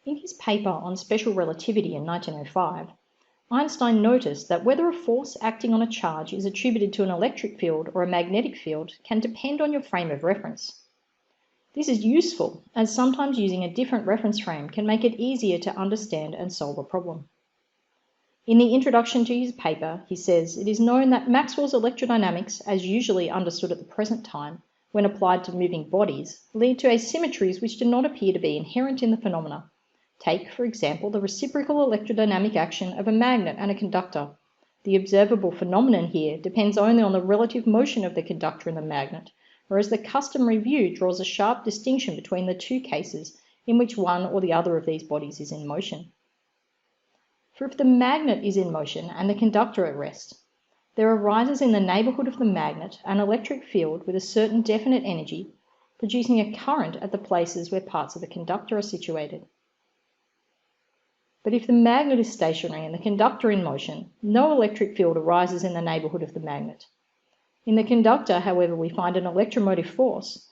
In his paper on special relativity in 1905, Einstein noticed that whether a force acting on a charge is attributed to an electric field or a magnetic field can depend on your frame of reference. This is useful, as sometimes using a different reference frame can make it easier to understand and solve a problem. In the introduction to his paper, he says, "It is known that Maxwell's electrodynamics, as usually understood at the present time, when applied to moving bodies, lead to asymmetries which do not appear to be inherent in the phenomena. Take, for example, the reciprocal electrodynamic action of a magnet and a conductor. The observable phenomenon here depends only on the relative motion of the conductor and the magnet, whereas the customary view draws a sharp distinction between the two cases in which one or the other of these bodies is in motion. For if the magnet is in motion and the conductor at rest, there arises in the neighbourhood of the magnet an electric field with a certain definite energy, producing a current at the places where parts of the conductor are situated. But if the magnet is stationary and the conductor in motion, no electric field arises in the neighbourhood of the magnet. In the conductor, however, we find an electromotive force,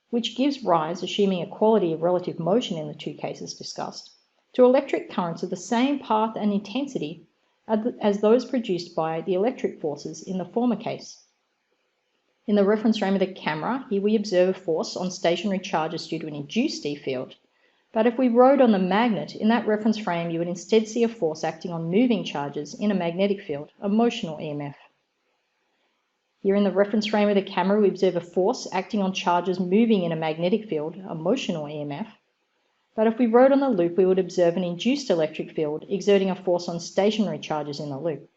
which gives rise, assuming equality of relative motion in the two cases discussed, to electric currents of the same path and intensity as those produced by the electric forces in the former case. In the reference frame of the camera, here we observe a force on stationary charges due to an induced E field, but if we rode on the magnet, in that reference frame you would instead see a force acting on moving charges in a magnetic field, a motional EMF. Here in the reference frame of the camera we observe a force acting on charges moving in a magnetic field, a motional EMF. But if we rode on the loop, we would observe an induced electric field exerting a force on stationary charges in the loop.